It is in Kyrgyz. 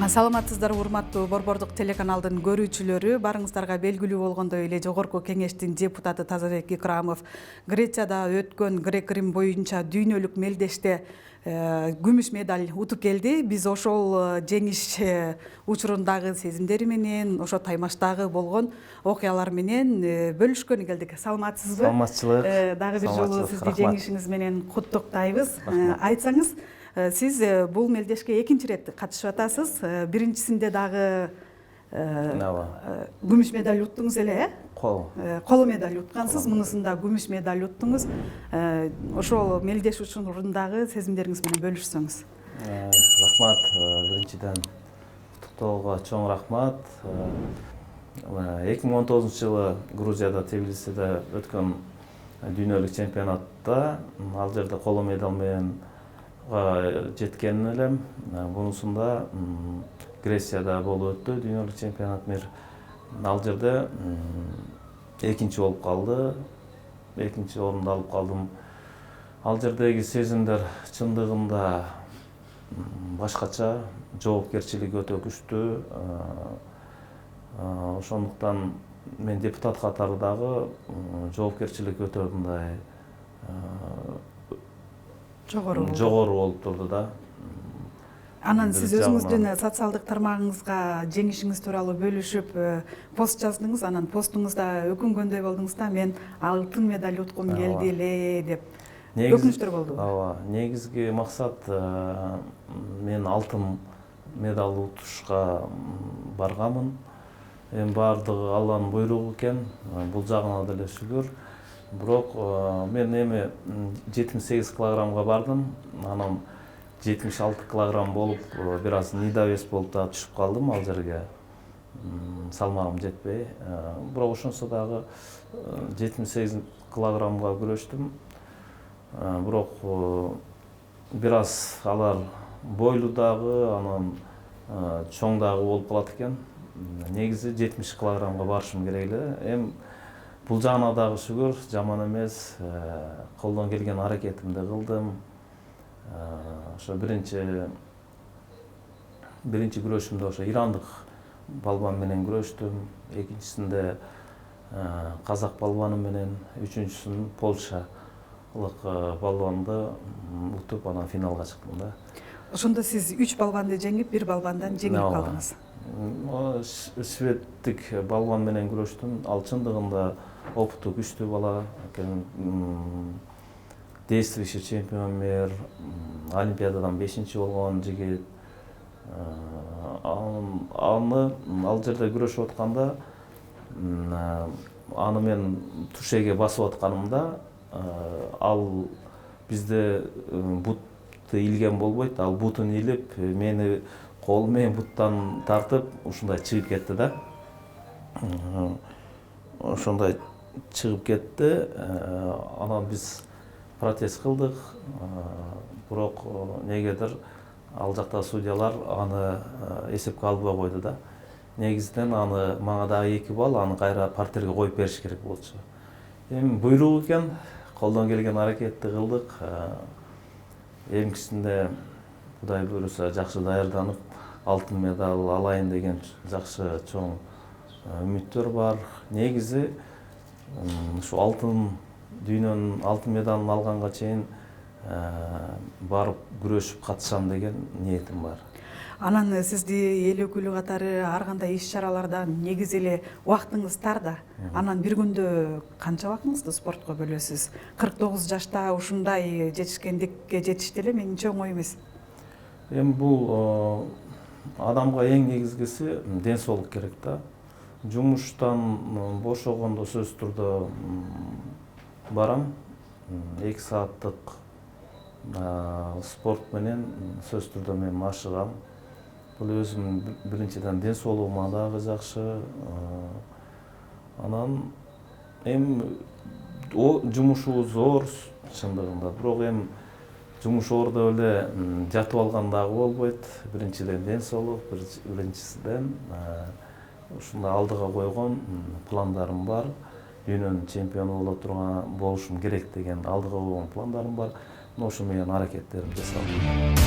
Саламатсыздарбы урматтуу Борбордук телеканалдын көрүүчүлөрү. Барыңыздарга белгилүү болгондой эле Жогорку Кеңештин депутаты Тазабек Икрамов Грецияда өткөн грек-рим боюнча дүйнөлүк мелдеште күмүш медаль утуп келди. Биз ошол жеңиш учурундагы сезимдери менен, ошо таймаштагы болгон окуялар менен бөлүшкөнү келдик. Саламатсызбы? Саламатчылык. Дагы бир жолу сизди жеңишиңиз менен куттуктайбыз. Айтсаңыз, сиз бул мелдешке экинчи ирет катышып атасыз. Биринчисинде дагы күмүш медаль уттуңуз эле, коло медаль уткансыз, мунусунда күмүш медаль уттуңуз. Ошол мелдеш учурундагы сезимдериңиз менен бөлүшсөңүз. Рахмат. Биринчиден куттуктоого чоң рахмат. 2019-жылы Грузияда, Тбилисиде өткөн дүйнөлүк чемпионатта ал жерде коло медаль менен жеткен элем. Бунусунда Грецияда болуп өттү дүйнөлүк чемпионат мир. Ал жерде экинчи болуп калды. Экинчи орунду алып калдым. Ал жердеги сезимдер чындыгында башкача, жоопкерчилиги өтө күчтүү. Ошондуктан мен депутат катары дагы жоопкерчилик өтө мындай жогору болуп турду да. Анан сиз өзүңүздүн социалдык тармагыңызга жеңишиңиз тууралуу бөлүшүп пост жаздыңыз. Анан постуңузда өкүнгөндөй болдуңуз да, мен алтын медаль уткум келди эле деп. Өкүнүчтөр болду. Ооба, негизги максат мен алтын медаль утушка барганмын. Эми баардыгы Алланын буйругу экен. Бул жагына деле шүгүр. Бирок мен эми 78 килограммга бардым. Анан 76 килограмм болуп, бир аз недовес болуп да түшүп калдым ал жерге. Салмагым жетпей. Бирок ошонсо дагы 78 килограммга күрөштүм. Бирок бир аз алар бойлуу дагы, анан чоң дагы болуп калат экен. Негизи 70 килограммга барышым керек эле. Эми бул жагына дагы шүгүр, жаман эмес. Колдон келген аракетимди кылдым. Ошо биринчи күрөшүмдө ошо ирандык балбан менен күрөштүм. Экинчисинде казак балбаны менен, үчүнчүсүн Польшалык балбанды утуп, анан финалга чыктым да. Ошондо сиз 3 балбанды жеңип, 1 балбандан жеңилип калдыңыз. Шведтик балбан менен күрөштүм. Ал чындыгында опыту күчтүү бала экен. Действующий чемпион мир, Олимпиададан 5-чи болгон жигит. Ал жерде күрөшүп атканда аны мен тушеге басып атканымда, ал бизде бутты илген болбойт. Ал бутун илип, мени колу менен буттан тартып, ушундай чыгып кетти да. Ошондой чыгып кетти. Анан биз протест кылдык. Бирок негедир ал жакта судьялар аны эсепке албай койду да. Негизинен аны мага дагы 2 балл, аны кайра партерге коюп бериш керек болчу. Эми буйрук экен, колдон келген аракетти кылдык. Эмкисинде Кудай буйруса жакшы даярданып, алтын медаль алайын деген жакшы чоң үмүттөр бар. Негизи ушу дүйнөнүн алтын медалын алганга чейин барып күрөшүп катышам деген ниетим бар. Анан сизди эл өкүлү катары ар кандай иш-чараларда негизи эле убактыңыз тар да. Анан бир күндө канча убактыңызды спортко бөлөсүз? 49 жашта ушундай жетишкендикке жетишти эле менин чоң ой эмес. Эми бул адамга эң негизгиси ден соолук керек да. Жумуштан бошогондо сөзсүз түрдө барам. 2 сааттык спорт менен сөзсүз түрдө мен машыгам. Бул өзүм биринчиден ден соолугума дагы жакшы. Анан эми жумушубуз зор чындыгында. Бирок эми жумуш оор деп эле жатып алган дагы болбойт. Биринчиден ден соолук, биринчисиден ушундай алдыга койгон пландарым бар. Дүйнөнүн чемпиону болушум керек деген алдыга койгон пландарым бар. Ошо менен аракеттеримди жасап